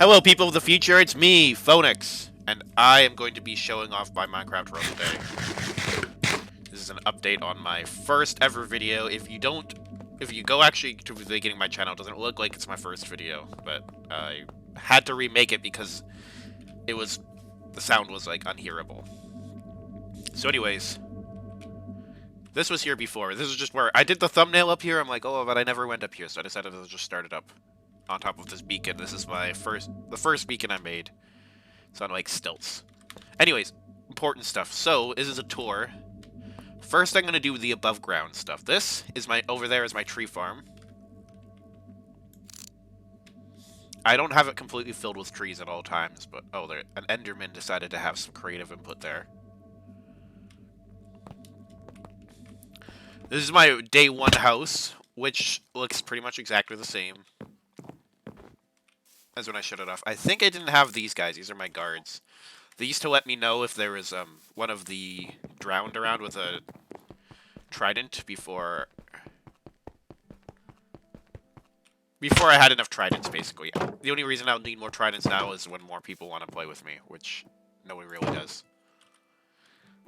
Hello, people of the future, it's me, Phoenix, and I am going to be showing off my Minecraft room today. This is an update on my first ever video. If you go actually to the beginning of my channel, it doesn't look like it's my first video, but I had to remake it because the sound was, like, unhearable. So anyways, this was here before. This is just where I did the thumbnail up here. I'm like, oh, but I never went up here, so I decided to just start it up on top of this beacon. This is the first beacon I made. It's on, like, stilts. Anyways, important stuff. So, this is a tour. First, I'm going to do the above ground stuff. This is over there is my tree farm. I don't have it completely filled with trees at all times, but, oh, an Enderman decided to have some creative input there. This is my day one house, which looks pretty much exactly the same as when I shut it off. I think I didn't have these guys. These are my guards. They used to let me know if there was one of the drowned around with a trident before I had enough tridents, basically. The only reason I'll need more tridents now is when more people want to play with me, which no one really does.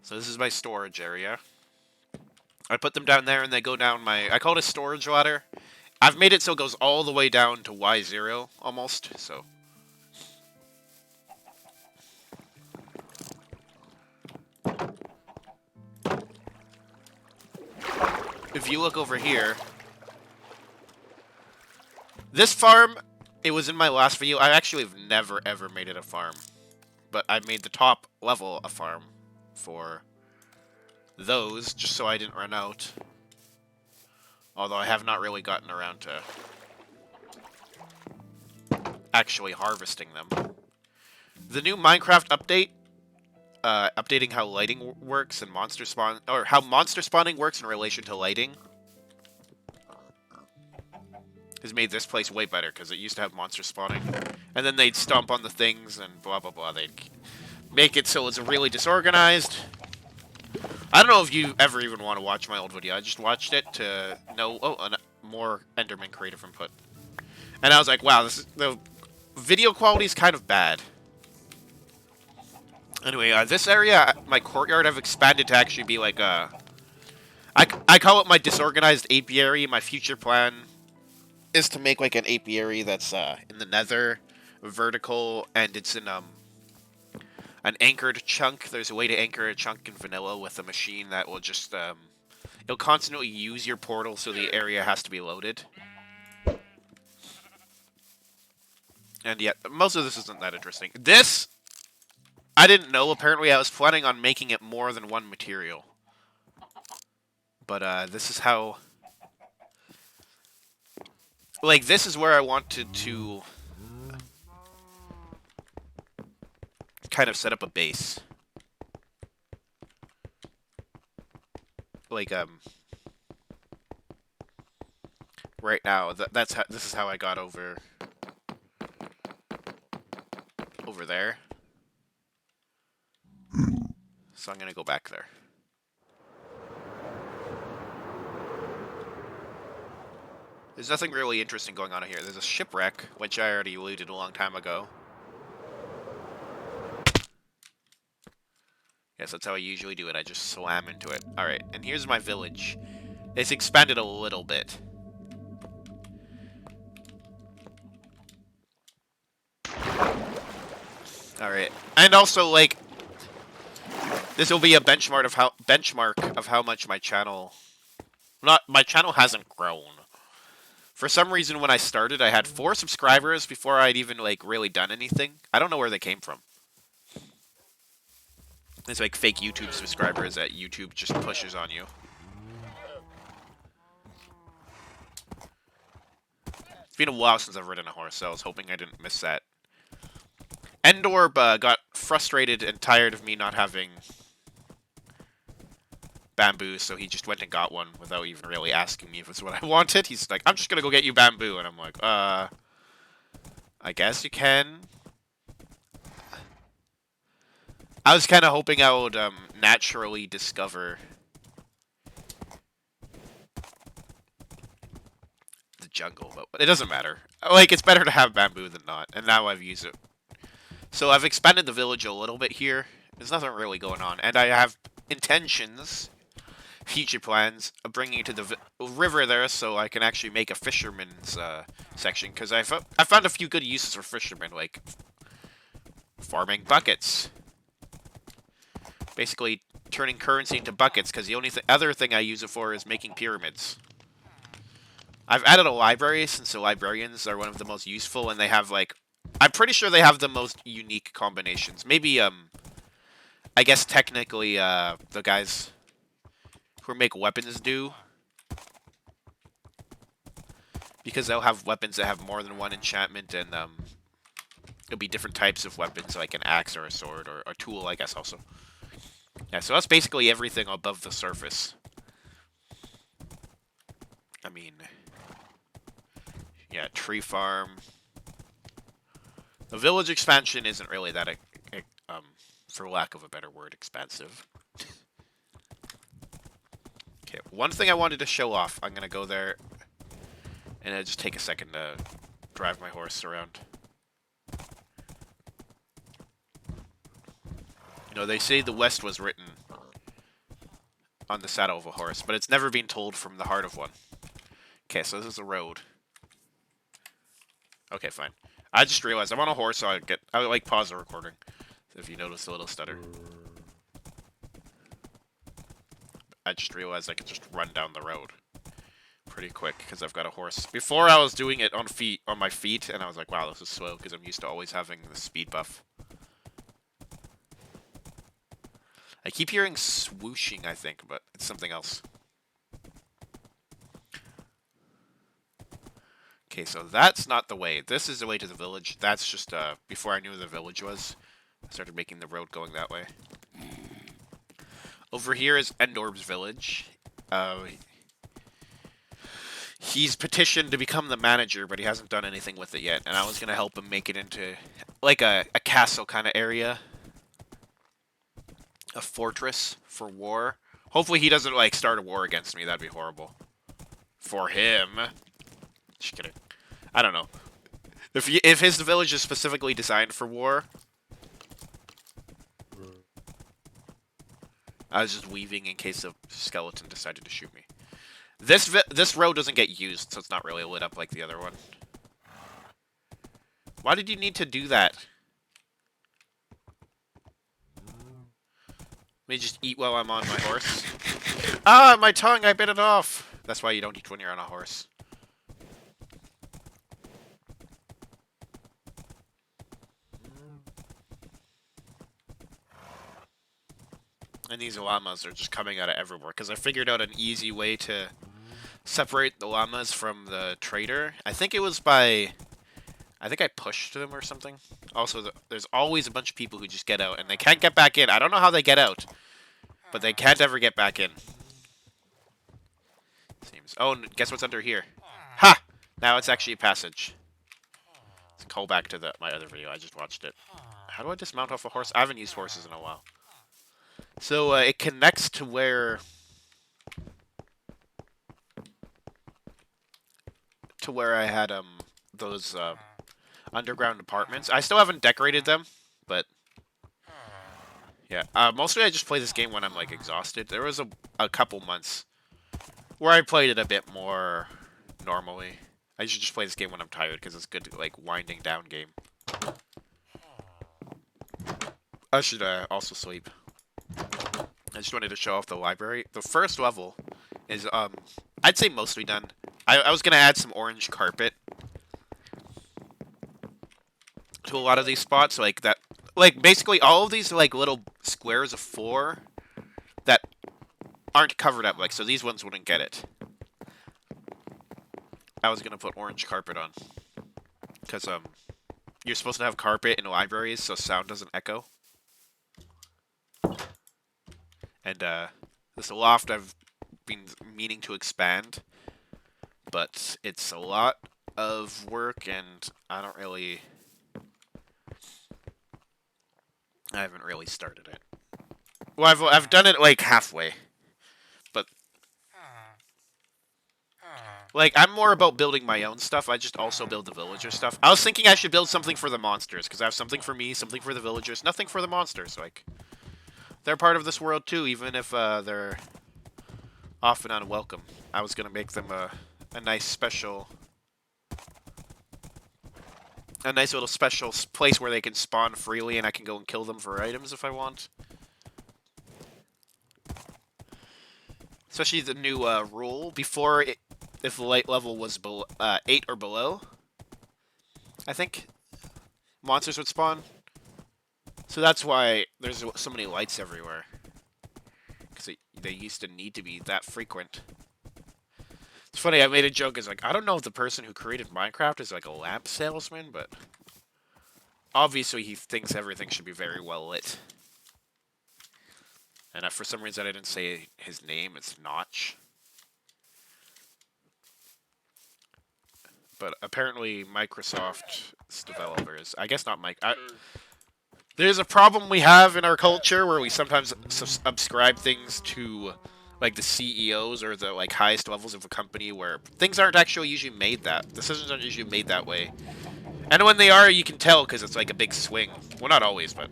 So this is my storage area. I put them down there and they go down I call it a storage ladder. I've made it so it goes all the way down to Y0, almost, so. If you look over here, this farm, it was in my last video. I actually have never, ever made it a farm. But I made the top level a farm for those, just so I didn't run out. Although I have not really gotten around to actually harvesting them. The new Minecraft update, updating how lighting works and monster spawn, or how monster spawning works in relation to lighting, has made this place way better, because it used to have monster spawning. And then they'd stomp on the things and blah blah blah. They'd make it so it's really disorganized. I don't know if you ever even want to watch my old video. I just watched it to know, more Enderman creative input. And I was like, wow, the video quality is kind of bad. Anyway, this area, my courtyard, I've expanded to actually be like I call it my disorganized apiary. My future plan is to make like an apiary that's in the Nether, vertical, and it's in an anchored chunk. There's a way to anchor a chunk in vanilla with a machine that will just it'll constantly use your portal, so the area has to be loaded. And yeah, most of this isn't that interesting. This, I didn't know. Apparently, I was planning on making it more than one material. But this is how, like, this is where I wanted to kind of set up a base. Like, right now, this is how I got over there. So I'm gonna go back there. There's nothing really interesting going on here. There's a shipwreck, which I already looted a long time ago. Yes, that's how I usually do it. I just slam into it. Alright, and here's my village. It's expanded a little bit. Alright. And also, like, this will be a benchmark of how much my channel hasn't grown. For some reason, when I started, I had 4 subscribers before I'd even, like, really done anything. I don't know where they came from. It's like fake YouTube subscribers that YouTube just pushes on you. It's been a while since I've ridden a horse, so I was hoping I didn't miss that. Endorb got frustrated and tired of me not having bamboo, so he just went and got one without even really asking me if it's what I wanted. He's like, I'm just gonna go get you bamboo, and I'm like, I guess you can. I was kind of hoping I would naturally discover the jungle, but it doesn't matter. Like, it's better to have bamboo than not, and now I've used it. So I've expanded the village a little bit here. There's nothing really going on, and I have intentions, future plans, of bringing it to the river there so I can actually make a fisherman's section, because I found a few good uses for fishermen, like farming buckets. Basically, turning currency into buckets, because the only other thing I use it for is making pyramids. I've added a library, since the librarians are one of the most useful, and they have, like... I'm pretty sure they have the most unique combinations. Maybe, I guess technically, the guys who make weapons do. Because they'll have weapons that have more than one enchantment, and, it'll be different types of weapons, like an axe or a sword, or a tool, I guess, also. Yeah, so that's basically everything above the surface. I mean... Yeah, tree farm. The village expansion isn't really that, for lack of a better word, expansive. Okay, one thing I wanted to show off. I'm gonna go there, and just take a second to drive my horse around. You know, they say the West was written on the saddle of a horse, but it's never been told from the heart of one. Okay, so this is a road. Okay, fine. I just realized I'm on a horse, so I would like pause the recording. If you notice a little stutter. I just realized I could just run down the road pretty quick because I've got a horse. Before I was doing it on my feet, and I was like, wow, this is slow because I'm used to always having the speed buff. I keep hearing swooshing, I think, but it's something else. Okay, so that's not the way. This is the way to the village. That's just, before I knew where the village was. I started making the road going that way. Over here is Orbs Village. He's petitioned to become the manager, but he hasn't done anything with it yet. And I was going to help him make it into, like, a castle kind of area. A fortress for war. Hopefully he doesn't, like, start a war against me. That'd be horrible. For him. Just kidding. I don't know. If his village is specifically designed for war... I was just weaving in case a skeleton decided to shoot me. This road doesn't get used, so it's not really lit up like the other one. Why did you need to do that? Let me just eat while I'm on my horse. Ah, my tongue! I bit it off! That's why you don't eat when you're on a horse. And these llamas are just coming out of everywhere, because I figured out an easy way to separate the llamas from the trader. I think it was by... I think I pushed them or something. Also, there's always a bunch of people who just get out, and they can't get back in. I don't know how they get out, but they can't ever get back in. Seems. Oh, and guess what's under here? Ha! Now it's actually a passage. It's a callback to my other video. I just watched it. How do I dismount off a horse? I haven't used horses in a while. So, it connects to where... I had, those, underground apartments. I still haven't decorated them, but... Yeah, mostly I just play this game when I'm, like, exhausted. There was a couple months where I played it a bit more normally. I usually just play this game when I'm tired, because it's good, like, winding down game. I should, also sleep. I just wanted to show off the library. The first level is, I'd say mostly done. I was gonna add some orange carpet to a lot of these spots, like that. Like, basically all of these, like, little squares of 4 that aren't covered up, like, so these ones wouldn't get it. I was gonna put orange carpet on. Because, you're supposed to have carpet in libraries so sound doesn't echo. And, this loft I've been meaning to expand, but it's a lot of work, and I haven't really started it. Well, I've done it, like, halfway, but Like, I'm more about building my own stuff. I just also build the villager stuff. I was thinking I should build something for the monsters, because I have something for me, something for the villagers, nothing for the monsters. Like, they're part of this world too, even if they're often unwelcome. I was going to make them a nice special... A nice little special place where they can spawn freely and I can go and kill them for items if I want. Especially the new rule. Before, if the light level was 8 or below, I think, monsters would spawn. So that's why there's so many lights everywhere. Because they used to need to be that frequent. It's funny, I made a joke, it's like, I don't know if the person who created Minecraft is like a lamp salesman, but obviously he thinks everything should be very well lit. And for some reason I didn't say his name, it's Notch. But apparently Microsoft's developers, I guess not there's a problem we have in our culture where we sometimes subscribe things to like the CEOs or the like highest levels of a company where things aren't actually usually made decisions aren't usually made that way. And when they are, you can tell because it's like a big swing. Well, not always, but...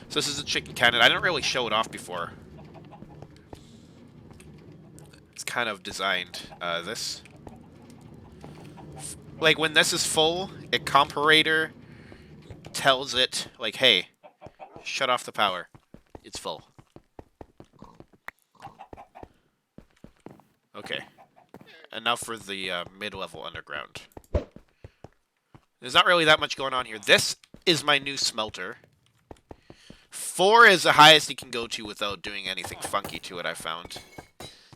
So this is a chicken cannon. I didn't really show it off before. It's kind of designed. This... Like, when this is full, a comparator tells it, like, hey, shut off the power. It's full. Okay. And now for the mid-level underground. There's not really that much going on here. This is my new smelter. 4 is the highest you can go to without doing anything funky to it, I found.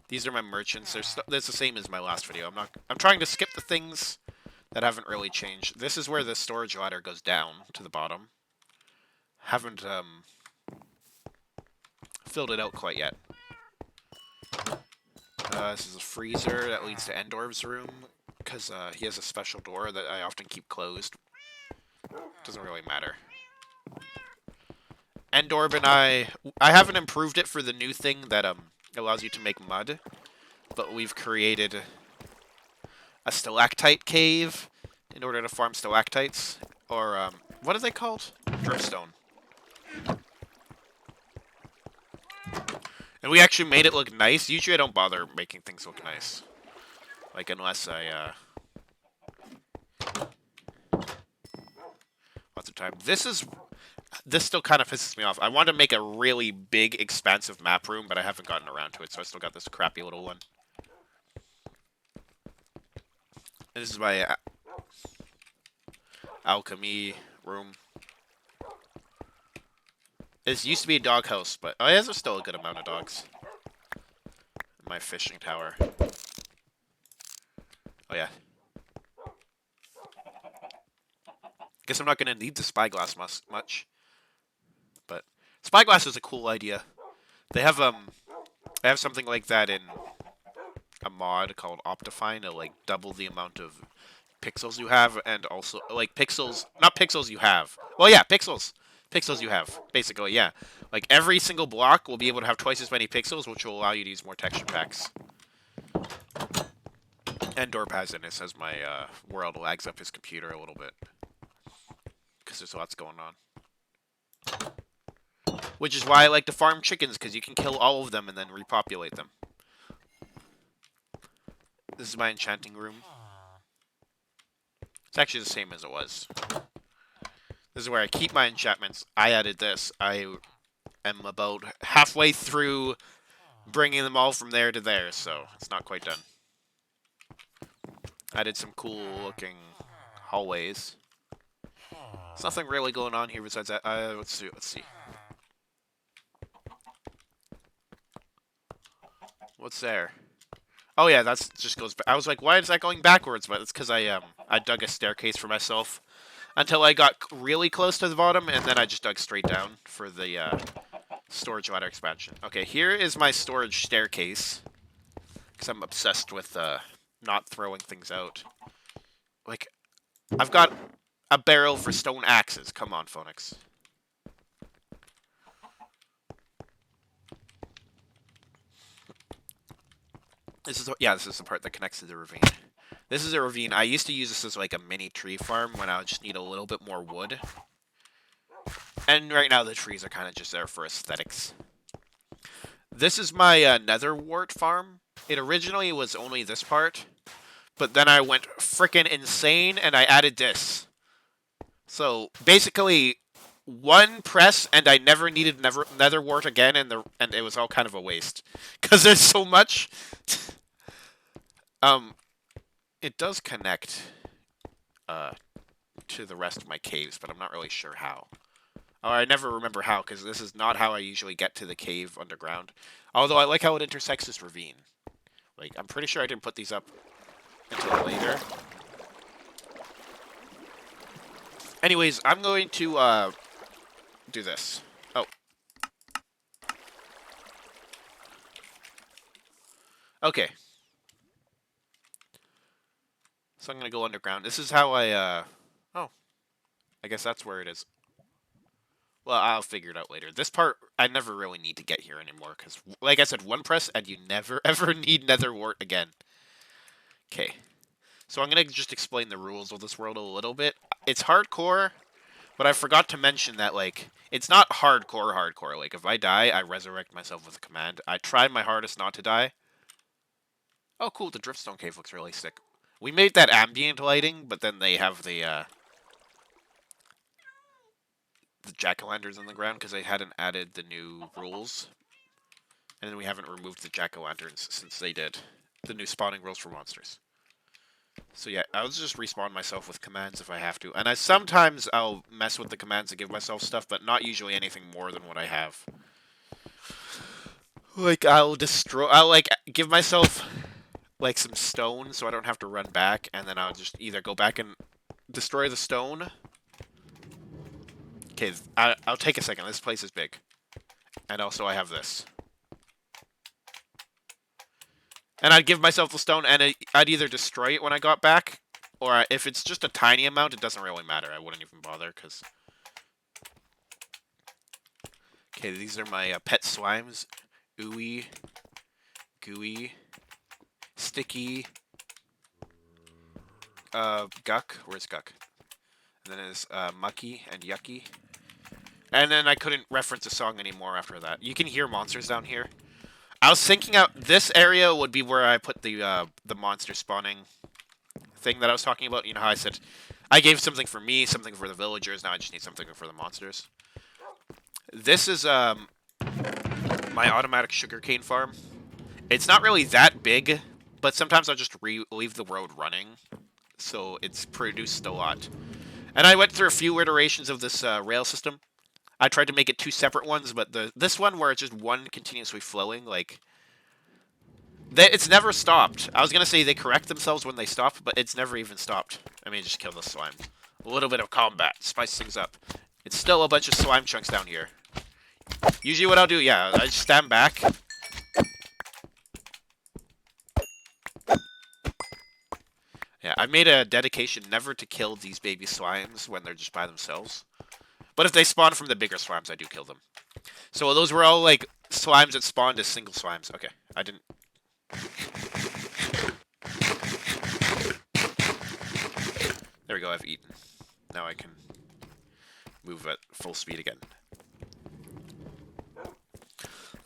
These are my merchants. They're the same as my last video. I'm trying to skip the things that haven't really changed. This is where the storage ladder goes down to the bottom. Haven't filled it out quite yet. This is a freezer that leads to Orbs Room, because he has a special door that I often keep closed. Doesn't really matter. Orb and I haven't improved it for the new thing that allows you to make mud, but we've created a Stalactite Cave in order to farm stalactites, or what are they called? Driftstone. And we actually made it look nice. Usually I don't bother making things look nice. Like, unless I, lots of time. This still kind of pisses me off. I want to make a really big, expansive map room, but I haven't gotten around to it, so I still got this crappy little one. And this is my Alchemy Room. This used to be a doghouse, but oh, yeah, there's still a good amount of dogs. My fishing tower. Oh, yeah. Guess I'm not going to need the spyglass much. But spyglass is a cool idea. They have something like that in a mod called Optifine to like double the amount of pixels you have, and also like not pixels you have. Well, yeah, pixels you have, basically, yeah. Like, every single block will be able to have twice as many pixels, which will allow you to use more texture packs. And Dorp has in this, as my world lags up his computer a little bit. Because there's lots going on. Which is why I like to farm chickens, because you can kill all of them and then repopulate them. This is my Enchanting Room. It's actually the same as it was. This is where I keep my enchantments. I added this. I am about halfway through bringing them all from there to there, so it's not quite done. I did some cool-looking hallways. There's nothing really going on here besides that. Let's see. What's there? Oh yeah, that's just goes back. I was like, why is that going backwards? But it's because I dug a staircase for myself until I got really close to the bottom, and then I just dug straight down for the storage ladder expansion. Okay, here is my storage staircase, because I'm obsessed with not throwing things out. Like, I've got a barrel for stone axes. Come on, Phoenix. This is the part that connects to the ravine. This is a ravine. I used to use this as like a mini tree farm when I would just need a little bit more wood. And right now the trees are kind of just there for aesthetics. This is my Nether Wart farm. It originally was only this part, but then I went frickin' insane and I added this. So basically, one press and I never needed Nether Wart again, and it was all kind of a waste because there's so much. It does connect to the rest of my caves, but I'm not really sure how. Oh, I never remember how, because this is not how I usually get to the cave underground. Although I like how it intersects this ravine. Like, I'm pretty sure I didn't put these up until later. Anyways, I'm going to do this. Oh. Okay. So I'm going to go underground. This is how I, oh. I guess that's where it is. Well, I'll figure it out later. This part, I never really need to get here anymore, because, like I said, one press, and you never, ever need Nether Wart again. Okay. So I'm going to just explain the rules of this world a little bit. It's hardcore, but I forgot to mention that, like, it's not hardcore. Like, if I die, I resurrect myself with a command. I try my hardest not to die. Oh, cool, the Driftstone Cave looks really sick. We made that ambient lighting, but then they have the jack-o'-lanterns on the ground because they hadn't added the new rules. And then we haven't removed the jack-o'-lanterns since they did the new spawning rules for monsters. So yeah, I'll just respawn myself with commands if I have to. And sometimes I'll mess with the commands to give myself stuff, but not usually anything more than what I have. Like, I'll like, give myself, like, some stone so I don't have to run back, and then I'll just either go back and destroy the stone. Okay, I'll take a second. This place is big. And also I have this. And I'd give myself the stone, and I'd either destroy it when I got back, or if it's just a tiny amount, it doesn't really matter. I wouldn't even bother, because... Okay, these are my pet slimes. Ooey, gooey, sticky, Guck. Where's Guck? And then there's Mucky and Yucky. And then I couldn't reference a song anymore after that. You can hear monsters down here. I was thinking out this area would be where I put the monster spawning thing that I was talking about. You know how I said I gave something for me, something for the villagers. Now I just need something for the monsters. This is my automatic sugarcane farm. It's not really that big, but sometimes I'll just leave the road running, so it's produced a lot. And I went through a few iterations of this rail system. I tried to make it two separate ones, but this one where it's just one continuously flowing, like... it's never stopped. I was going to say they correct themselves when they stop, but it's never even stopped. I mean, just kill the slime. A little bit of combat. Spice things up. It's still a bunch of slime chunks down here. Usually what I'll do, yeah, I just stand back. Yeah, I made a dedication never to kill these baby slimes when they're just by themselves. But if they spawn from the bigger slimes, I do kill them. So those were all, like, slimes that spawned as single slimes. Okay, I didn't... There we go, I've eaten. Now I can move at full speed again.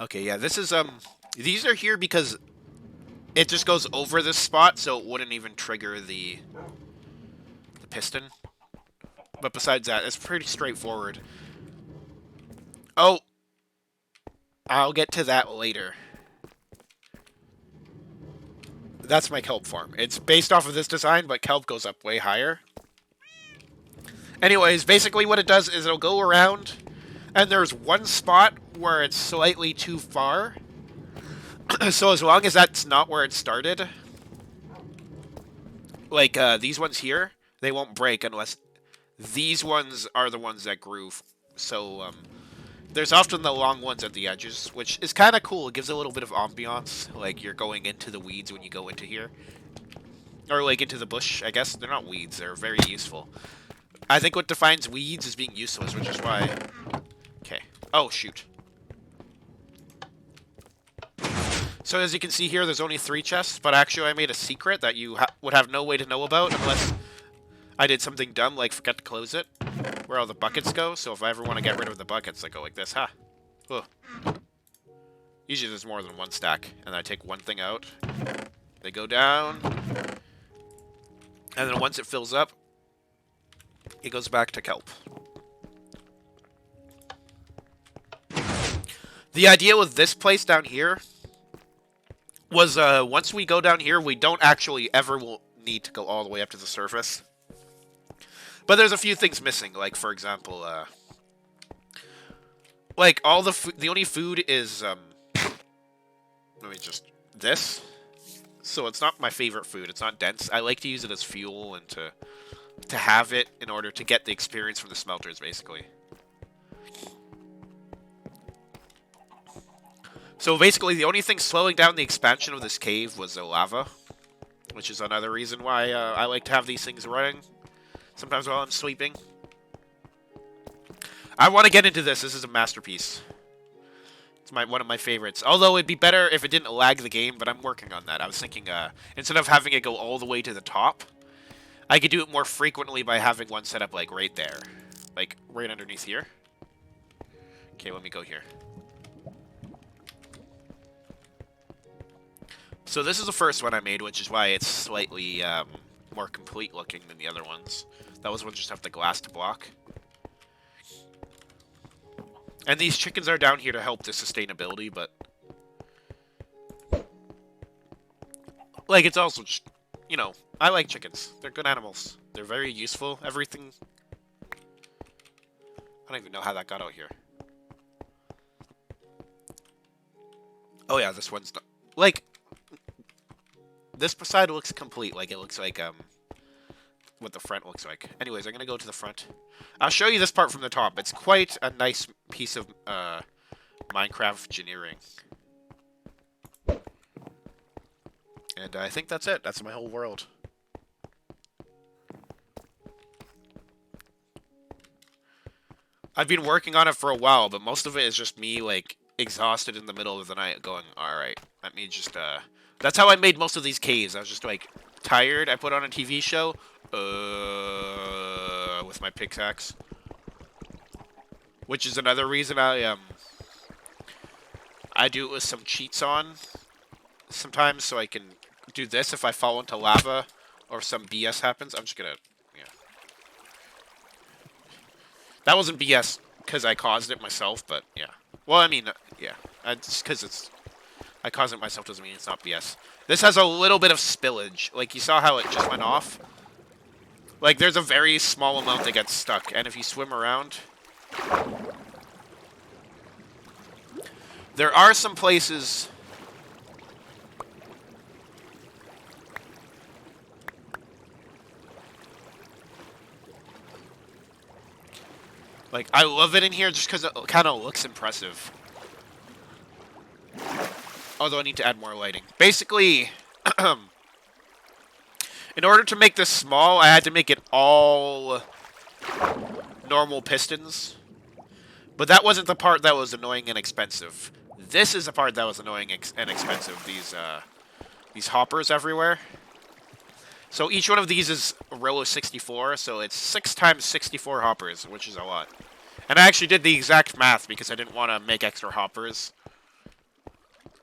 Okay, yeah, this is, these are here because it just goes over this spot, so it wouldn't even trigger the piston. But besides that, it's pretty straightforward. Oh! I'll get to that later. That's my kelp farm. It's based off of this design, but kelp goes up way higher. Anyways, basically what it does is it'll go around, and there's one spot where it's slightly too far. So as long as that's not where it started, like these ones here, they won't break unless these ones are the ones that grew. So there's often the long ones at the edges, which is kind of cool. It gives a little bit of ambiance, like you're going into the weeds when you go into here. Or like into the bush, I guess. They're not weeds, they're very useful. I think what defines weeds is being useless, which is why... Okay. Oh, shoot. So as you can see here, there's only 3 chests, but actually I made a secret that you would have no way to know about unless I did something dumb like forget to close it, where all the buckets go. So if I ever want to get rid of the buckets, I go like this, Ugh. Usually there's more than 1 stack, and I take 1 thing out. They go down, and then once it fills up, it goes back to kelp. The idea with this place down here was once we go down here, we don't actually ever will need to go all the way up to the surface. But there's a few things missing, like for example, like all the only food is let me just this. So it's not my favorite food. It's not dense. I like to use it as fuel and to have it in order to get the experience from the smelters, basically. So basically, the only thing slowing down the expansion of this cave was the lava, which is another reason why I like to have these things running sometimes while I'm sleeping. I want to get into this. This is a masterpiece. It's one of my favorites. Although it'd be better if it didn't lag the game, but I'm working on that. I was thinking instead of having it go all the way to the top, I could do it more frequently by having one set up like right there, like right underneath here. Okay, let me go here. So this is the first one I made, which is why it's slightly more complete looking than the other ones. That was one just have the glass to block. And these chickens are down here to help the sustainability, but like it's also just, you know, I like chickens. They're good animals. They're very useful. Everything. I don't even know how that got out here. Oh yeah, this one's not like. This side looks complete, like it looks like what the front looks like. Anyways, I'm gonna go to the front. I'll show you this part from the top. It's quite a nice piece of Minecraft engineering. And I think that's it. That's my whole world. I've been working on it for a while, but most of it is just me, like, exhausted in the middle of the night going, alright, let me just, That's how I made most of these caves. I was just, like, tired. I put on a TV show, with my pickaxe. Which is another reason I do it with some cheats on sometimes, so I can do this if I fall into lava or some BS happens. I'm just gonna, yeah. That wasn't BS because I caused it myself, but yeah. Well, I mean, yeah. Just because I caused it myself doesn't mean it's not BS. This has a little bit of spillage. Like, you saw how it just went off? Like, there's a very small amount that gets stuck, and if you swim around... There are some places... Like, I love it in here just because it kind of looks impressive. Although I need to add more lighting. Basically, in order to make this small, I had to make it all normal pistons. But that wasn't the part that was annoying and expensive. This is the part that was annoying and expensive. These hoppers everywhere. So each one of these is a row of 64, so it's 6 times 64 hoppers, which is a lot. And I actually did the exact math because I didn't want to make extra hoppers.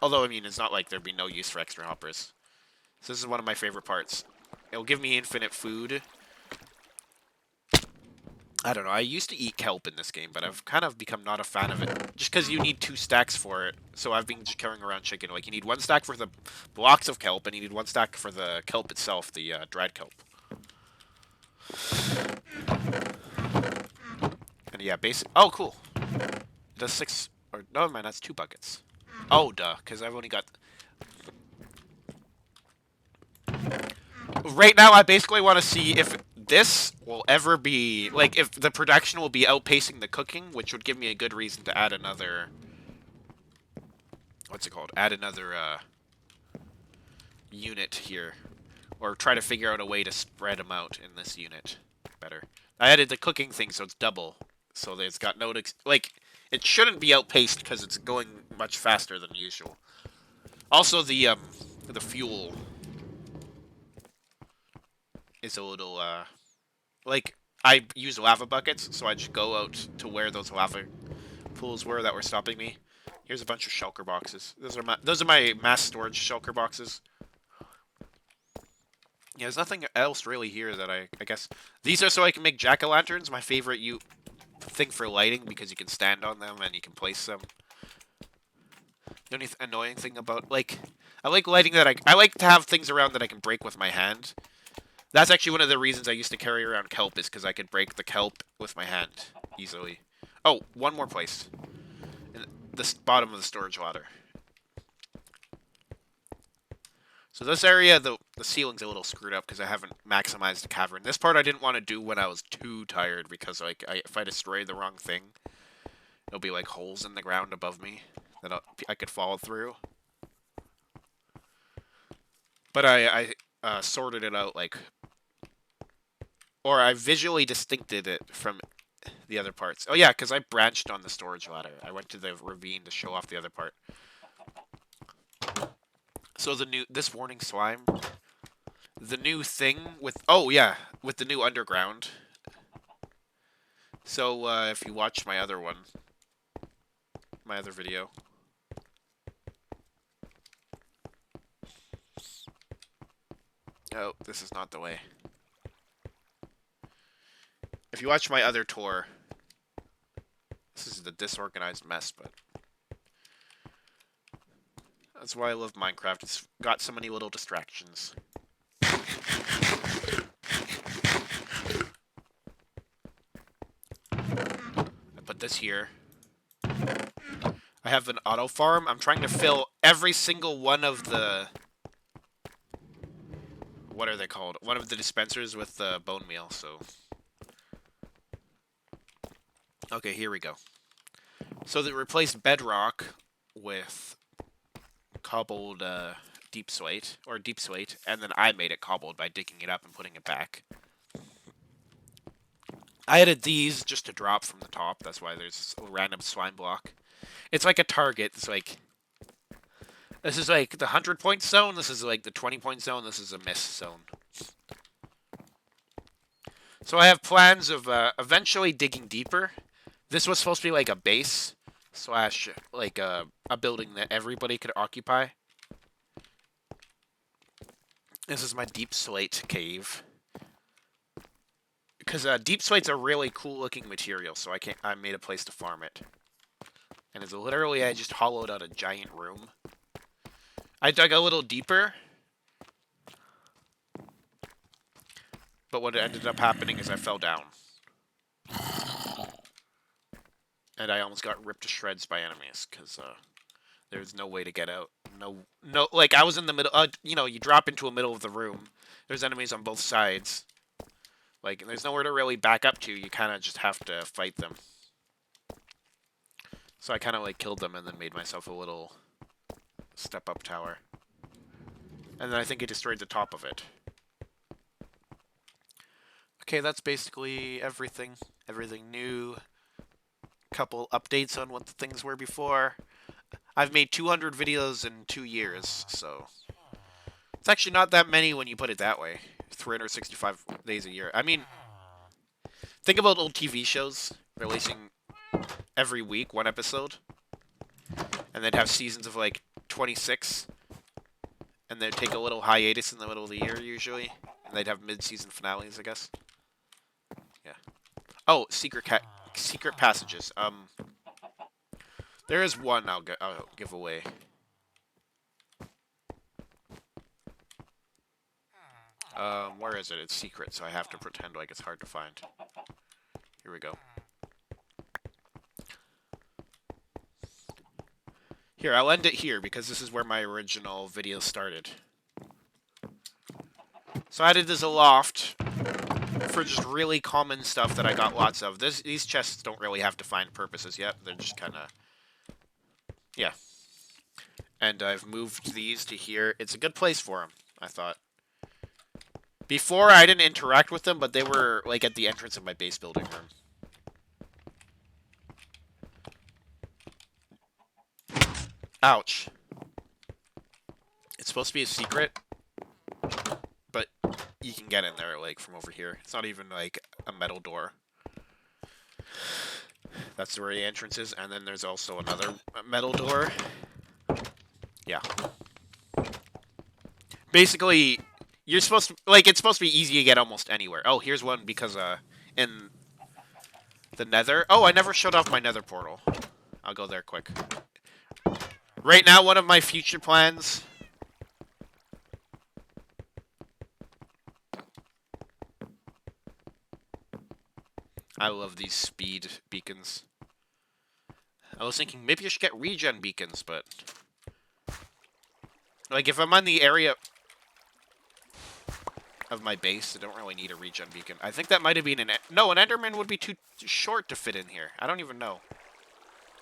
Although, I mean, it's not like there'd be no use for extra hoppers. So this is one of my favorite parts. It'll give me infinite food. I don't know, I used to eat kelp in this game, but I've kind of become not a fan of it. Just because you need 2 stacks for it. So I've been just carrying around chicken. Like, you need 1 stack for the blocks of kelp, and you need 1 stack for the kelp itself, the dried kelp. And yeah, basic. Oh, cool. It does 6. Or, no, man, that's 2 buckets. Oh, duh, because I've only got... Right now, I basically want to see if this will ever be... Like, if the production will be outpacing the cooking, which would give me a good reason to add another... What's it called? Add another, unit here. Or try to figure out a way to spread them out in this unit better. I added the cooking thing, so it's double. So that it's got no... Like, it shouldn't be outpaced because it's going much faster than usual. Also, the fuel is a little, like, I use lava buckets, so I just go out to where those lava pools were that were stopping me. Here's a bunch of shulker boxes. Those are my mass storage shulker boxes. Yeah, there's nothing else really here that I guess these are so I can make jack-o'-lanterns. My favorite thing for lighting because you can stand on them and you can place them. The only annoying thing about I like lighting that I like to have things around that I can break with my hand. That's actually one of the reasons I used to carry around kelp is because I could break the kelp with my hand easily. Oh, one more place. In the bottom of the storage ladder. So this area, the ceiling's a little screwed up because I haven't maximized the cavern. This part I didn't want to do when I was too tired because like if I destroy the wrong thing, it'll be like holes in the ground above me that I could fall through. But I sorted it out or I visually distincted it from the other parts. Oh yeah, because I branched on the storage ladder. I went to the ravine to show off the other part. So this warning slime, the new thing with with the new underground. So if you watch my other video. Oh, this is not the way. If you watch my other tour, this is the disorganized mess, but that's why I love Minecraft. It's got so many little distractions. I put this here. I have an auto farm. I'm trying to fill every single one of the... What are they called? One of the dispensers with the bone meal, so... Okay, here we go. So they replaced bedrock with cobbled deep slate, and then I made it cobbled by digging it up and putting it back. I added these just to drop from the top, that's why there's a random slime block. It's like a target, it's like... This is like the 100-point zone, this is like the 20-point zone, this is a miss zone. So I have plans of eventually digging deeper. This was supposed to be like a base slash like a building that everybody could occupy. This is my deep slate cave. Because deep slate's a really cool looking material, so I made a place to farm it. And it's literally I just hollowed out a giant room. I dug a little deeper. But what ended up happening is I fell down. And I almost got ripped to shreds by enemies, because there's no way to get out. No, like, I was in the middle, you know, you drop into the middle of the room. There's enemies on both sides. Like, there's nowhere to really back up to, you kind of just have to fight them. So I kind of, like, killed them and then made myself a little step-up tower. And then I think it destroyed the top of it. Okay, that's basically everything. Everything new. Couple updates on what the things were before. I've made 200 videos in 2 years, so... It's actually not that many when you put it that way. 365 days a year. I mean, think about old TV shows releasing every week, one episode. And they'd have seasons of, like, 26. And they'd take a little hiatus in the middle of the year, usually. And they'd have mid-season finales, I guess. Yeah. Oh, secret passages. There is one I'll give away. Where is it? It's secret, so I have to pretend like it's hard to find. Here we go. Here, I'll end it here, because this is where my original video started. So I added this a loft for just really common stuff that I got lots of. These chests don't really have defined purposes yet. They're just kind of... Yeah. And I've moved these to here. It's a good place for them, I thought. Before, I didn't interact with them, but they were, like, at the entrance of my base building room. Ouch. supposed to be a secret, but you can get in there, like, from over here. It's not even, like, a metal door. That's where the entrance is, and then there's also another metal door. Yeah. Basically, you're supposed to, like, it's supposed to be easy to get almost anywhere. Oh, here's one because, in the Nether. Oh, I never showed off my Nether portal. I'll go there quick. Right now, one of my future plans... I love these speed beacons. I was thinking maybe I should get regen beacons, but... like, if I'm on the area of my base, I don't really need a regen beacon. I think that might have been an... no, an Enderman would be too short to fit in here. I don't even know.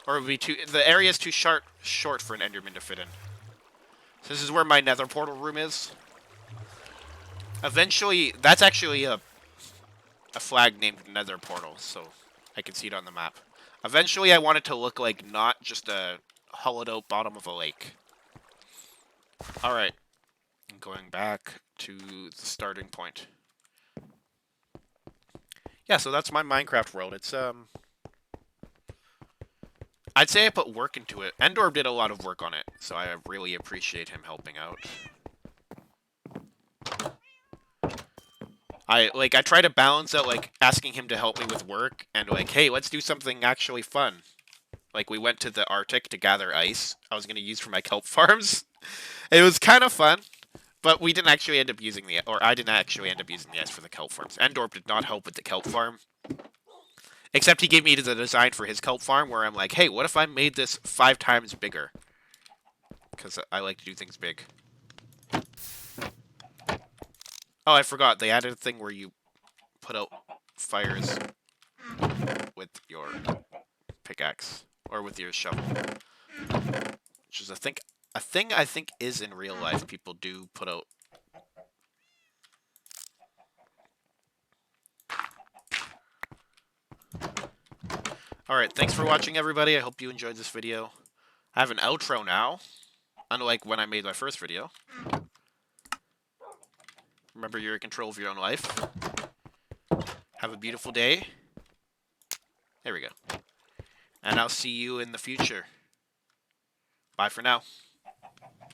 Or it would be too... the area is too short for an Enderman to fit in. So this is where my Nether portal room is. Eventually, that's actually a flag named Nether portal, so I can see it on the map. Eventually, I want it to look like not just a hollowed out bottom of a lake. Alright. I'm going back to the starting point. Yeah, so that's my Minecraft world. It's, I'd say I put work into it. Endorb did a lot of work on it, so I really appreciate him helping out. I try to balance out, like, asking him to help me with work, and, like, hey, let's do something actually fun. Like, we went to the Arctic to gather ice I was going to use for my kelp farms. It was kind of fun, but we didn't actually end up using the... or I didn't actually end up using the ice for the kelp farms. Endorp did not help with the kelp farm. Except he gave me the design for his kelp farm, where I'm like, hey, what if I made this 5 times bigger? Because I like to do things big. Oh, I forgot. They added a thing where you put out fires with your pickaxe. Or with your shovel. Which is a thing I think is in real life. People do put out... Alright, thanks for watching, everybody. I hope you enjoyed this video. I have an outro now. Unlike when I made my first video. Remember, you're in control of your own life. Have a beautiful day. There we go. And I'll see you in the future. Bye for now.